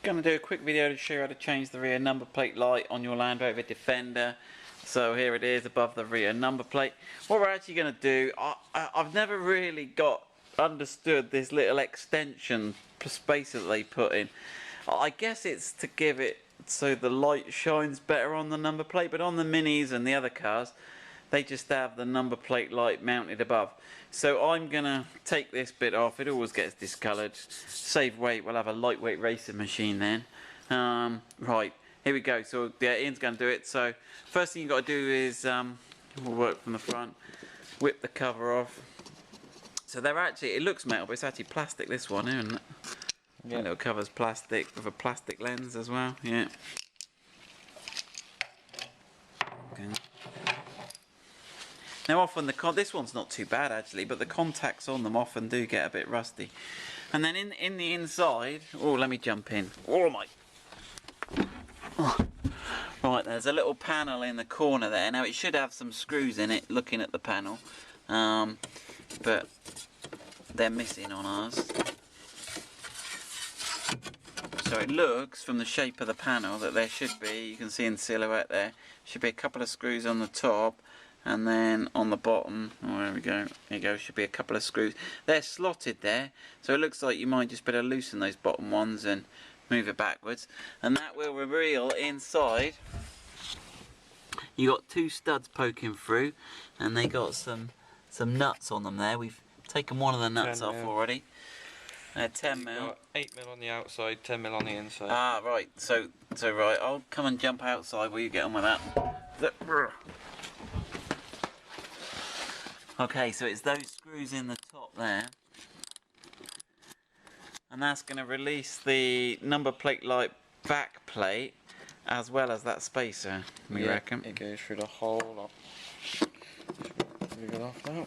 Going to do a quick video to show you how to change the rear number plate light on your Land Rover Defender. So here it is above the rear number plate. What we're actually going to do, I've never really understood this little extension spacer that they put in. I guess it's to give it so the light shines better on the number plate, but on the Minis and the other cars they just have the number plate light mounted above. So I'm gonna take this bit off. It always gets discoloured. Save weight, we'll have a lightweight racing machine then. Right, here we go. So yeah, Ian's gonna do it. So first thing you gotta do is, we'll work from the front, whip the cover off. So they're actually, it looks metal, but it's actually plastic, this one, isn't it? Yeah. The little cover's plastic with a plastic lens as well, yeah. Okay. Now often this one's not too bad actually, but the contacts on them often do get a bit rusty. And then in the inside, oh, let me jump in. Oh my! Oh. Right, there's a little panel in the corner there. Now it should have some screws in it, looking at the panel, but they're missing on ours. So it looks from the shape of the panel that there should be, you can see in silhouette there, should be a couple of screws on the top. And then on the bottom, oh, there we go, there you go, should be a couple of screws. They're slotted there, so it looks like you might just better loosen those bottom ones and move it backwards. And that will reveal inside, you got two studs poking through, and they got some nuts on them there. We've taken one of the nuts off already. 10 mil. 8 mil on the outside, 10 mil on the inside. Ah, right, so right, I'll come and jump outside while you get on with that. Okay, so it's those screws in the top there, and that's going to release the number plate light back plate as well as that spacer, we reckon. It goes through the whole lot. Move it off now.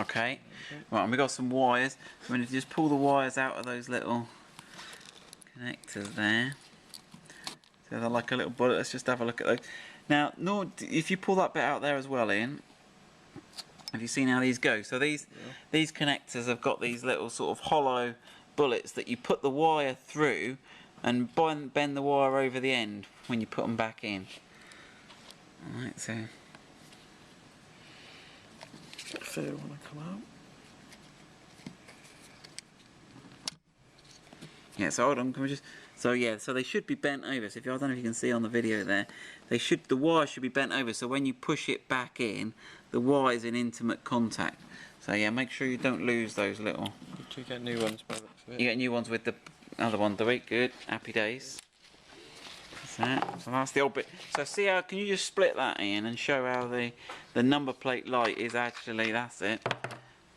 Okay, right, and we've got some wires. So we need to just pull the wires out of those little connectors there. So they're like a little bullet. Let's just have a look at those. Now, if you pull that bit out there as well, Ian, have you seen how these go? So these connectors have got these little sort of hollow bullets that you put the wire through and bend the wire over the end when you put them back in. Alright, so if they want to come out. Yeah, so hold on, can we just... So yeah, so they should be bent over. So I don't know if you can see on the video there, the wire should be bent over. So when you push it back in, the wire's in intimate contact. So yeah, make sure you don't lose those little. You get new ones by the looks of it. You get new ones with the other one, do we? Good, happy days. That's that. So that's the old bit. So see how? Can you just split that in and show how the number plate light is actually? That's it.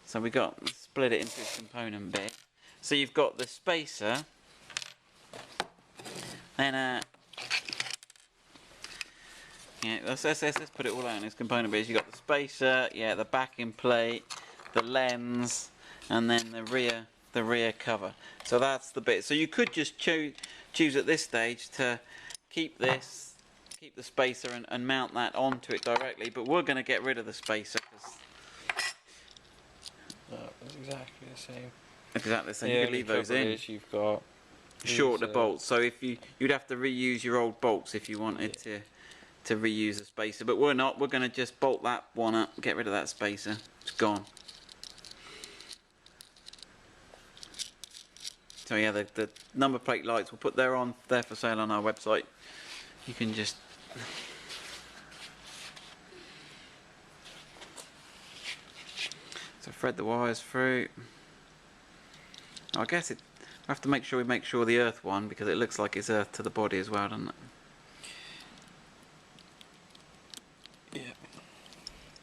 So we got split it into a component bit. So you've got the spacer. Then yeah, let's put it all out in its component bits. You've got the spacer, yeah, the backing plate, the lens, and then the rear cover. So that's the bit. So you could just choose at this stage to keep the spacer and mount that onto it directly, but we're going to get rid of the spacer because it's exactly the same. Exactly the same. You could leave those in. You've got shorter bolts, so if you'd have to reuse your old bolts if you wanted to reuse a spacer, but we're not. We're going to just bolt that one up, get rid of that spacer. It's gone. So yeah, the number plate lights, we'll put there for sale on our website. You can just so thread the wires through. I guess we have to make sure the earth one, because it looks like it's earth to the body as well, doesn't it? Yeah.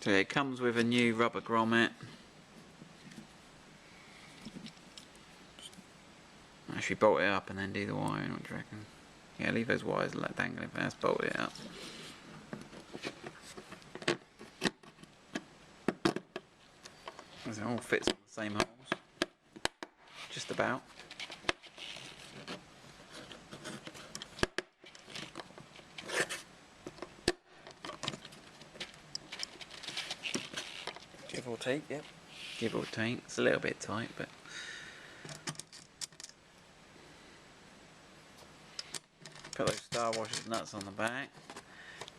So it comes with a new rubber grommet. Actually bolt it up and then do the wiring, what do you reckon? Yeah, leave those wires dangling first, bolt it up. It all fits on the same holes. Just about. Give or take, yep. Give or take. It's a little bit tight, but Put those Star Washers nuts on the back.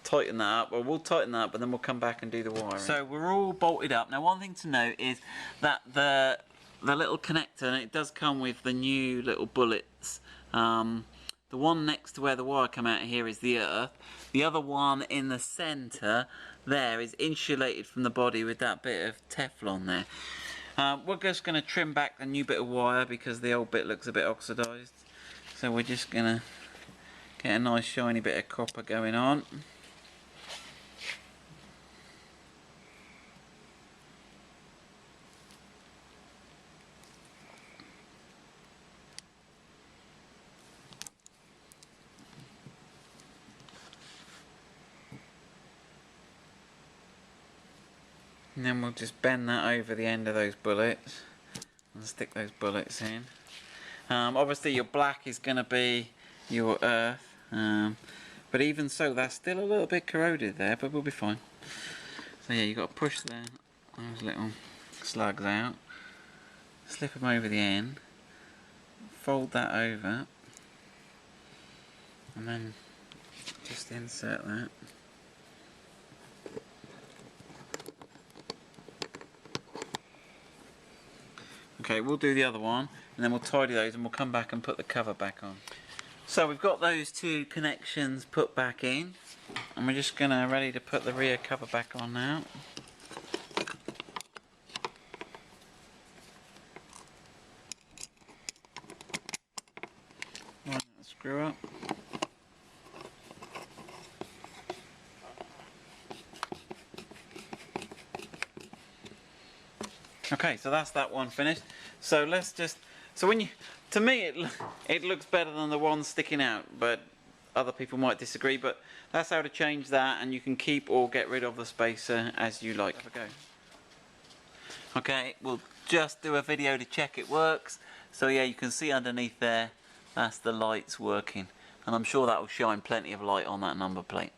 Tighten that up. Well, we'll tighten that up and then we'll come back and do the wiring. So we're all bolted up. Now one thing to note is that the little connector, and it does come with the new little bullets. The one next to where the wire come out here is the earth. The other one in the centre there is insulated from the body with that bit of Teflon there. We're just going to trim back the new bit of wire because the old bit looks a bit oxidised. So we're just going to get a nice shiny bit of copper going on. And then we'll just bend that over the end of those bullets and stick those bullets in. Obviously your black is going to be your earth, but even so that's still a little bit corroded there, but we'll be fine. So yeah, you've got to push those little slugs out, slip them over the end, fold that over, and then just insert that. Okay, we'll do the other one and then we'll tidy those and we'll come back and put the cover back on. So we've got those two connections put back in and we're just gonna ready to put the rear cover back on now. Line that screw up. Okay, so that's that one finished. So let's just, so when you, to me it looks better than the one sticking out, but other people might disagree, but that's how to change that, and you can keep or get rid of the spacer as you like. Have a go. Okay, we'll just do a video to check it works. So yeah, you can see underneath there, that's the lights working, and I'm sure that will shine plenty of light on that number plate.